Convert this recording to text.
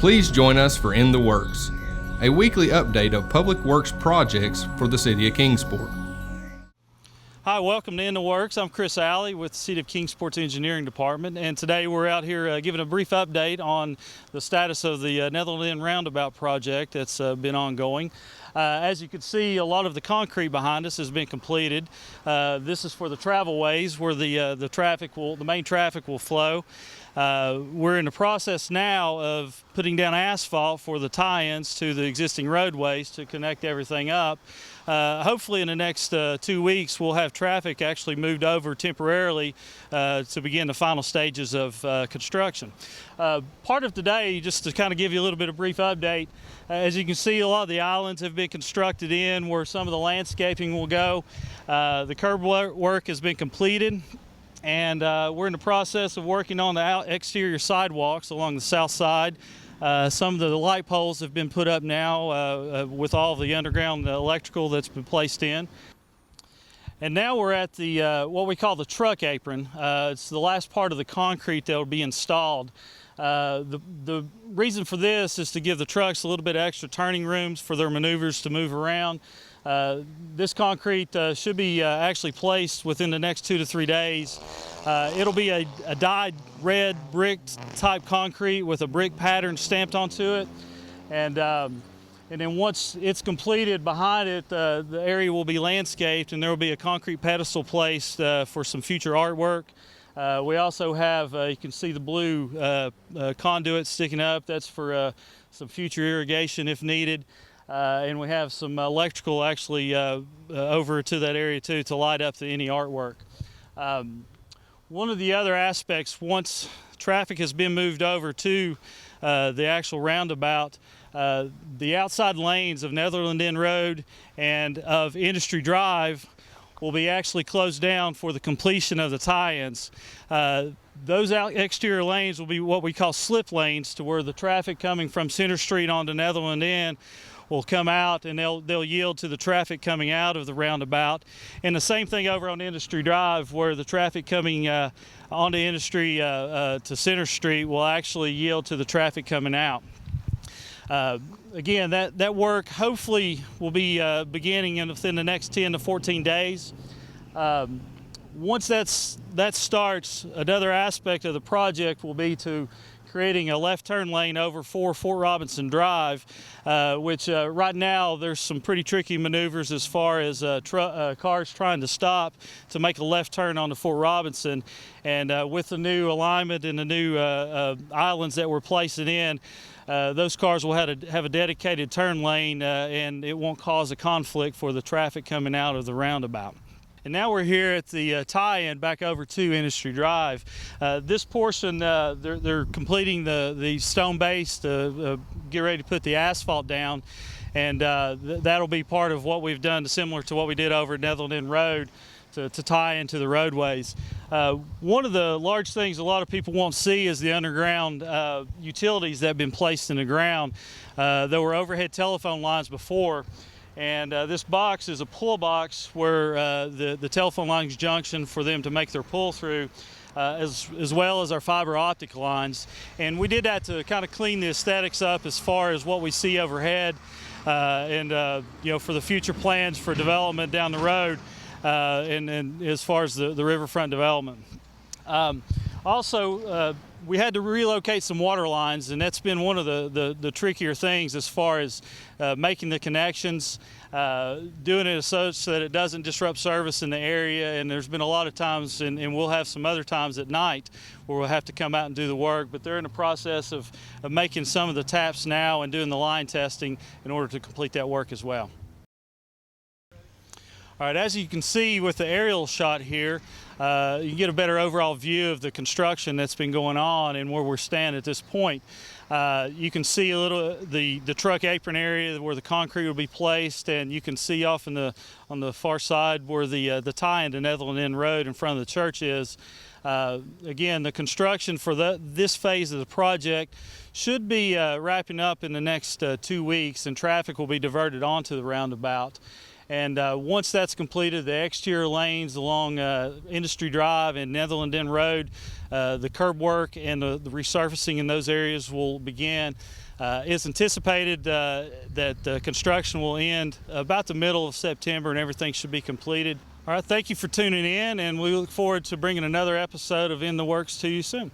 Please join us for In the Works, a weekly update of public works projects for the City of Kingsport. Hi, welcome to In the Works. I'm Chris Alley with the City of Kingsport's Engineering Department, and today we're out here giving a brief update on the status of the Netherland Inn Roundabout project that's been ongoing. As you can see, a lot of the concrete behind us has been completed. This is for the travel ways where the main traffic will flow. We're in the process now of putting down asphalt for the tie-ins to the existing roadways to connect everything up. Hopefully in the next 2 weeks we'll have traffic actually moved over temporarily to begin the final stages of construction. Part of today, just to kind of give you a little bit of brief update, as you can see, a lot of the islands have been constructed in where some of the landscaping will go. The curb work has been completed, and we're in the process of working on the exterior sidewalks along the south side. Some of the light poles have been put up now with all the underground electrical that's been placed in. And now we're at the what we call the truck apron. It's the last part of the concrete that will be installed. The reason for this is to give the trucks a little bit of extra turning rooms for their maneuvers to move around. This concrete should be actually placed within the next 2 to 3 days. It'll be a dyed red brick type concrete with a brick pattern stamped onto it, and then once it's completed, behind it the area will be landscaped, and there will be a concrete pedestal placed for some future artwork. We also have, you can see the blue conduit sticking up. That's for some future irrigation if needed. And we have some electrical actually over to that area too to light up any artwork. One of the other aspects, once traffic has been moved over to the actual roundabout, the outside lanes of Netherland Inn Road and of Industry Drive will be actually closed down for the completion of the tie-ins. Those exterior lanes will be what we call slip lanes, to where the traffic coming from Center Street onto Netherland Inn will come out, and they'll yield to the traffic coming out of the roundabout. And the same thing over on Industry Drive, where the traffic coming onto Industry to Center Street will actually yield to the traffic coming out. Again, that work hopefully will be beginning within the next 10 to 14 days. Once that starts, another aspect of the project will be to creating a left turn lane over Fort Robinson Drive, which right now there's some pretty tricky maneuvers as far as cars trying to stop to make a left turn onto Fort Robinson. And with the new alignment and the new islands that we're placing in, those cars will have a dedicated turn lane, and it won't cause a conflict for the traffic coming out of the roundabout. And now we're here at the tie-in back over to Industry Drive. This portion, they're completing the stone base to get ready to put the asphalt down, and that'll be part of what we've done, similar to what we did over at Netherland Inn Road, to tie into the roadways. One of the large things a lot of people won't see is the underground utilities that have been placed in the ground. There were overhead telephone lines before, and this box is a pull box where the telephone lines junction for them to make their pull through, as well as our fiber optic lines. And we did that to kind of clean the aesthetics up as far as what we see overhead, and you know, for the future plans for development down the road, and as far as the riverfront development. Also, we had to relocate some water lines, and that's been one of the trickier things as far as making the connections, doing it such that it doesn't disrupt service in the area. And there's been a lot of times, and we'll have some other times at night where we'll have to come out and do the work, but they're in the process of making some of the taps now and doing the line testing in order to complete that work as well. All right, as you can see with the aerial shot here, you can get a better overall view of the construction that's been going on and where we're standing at this point. You can see a little the truck apron area where the concrete will be placed, and you can see off on the far side where the tie-in to Netherland Inn Road in front of the church is. Again, the construction for this phase of the project should be wrapping up in the next 2 weeks, and traffic will be diverted onto the roundabout. And once that's completed, the exterior lanes along Industry Drive and Netherland Inn Road, the curb work and the resurfacing in those areas will begin. It's anticipated that construction will end about the middle of September and everything should be completed. All right, thank you for tuning in, and we look forward to bringing another episode of In the Works to you soon.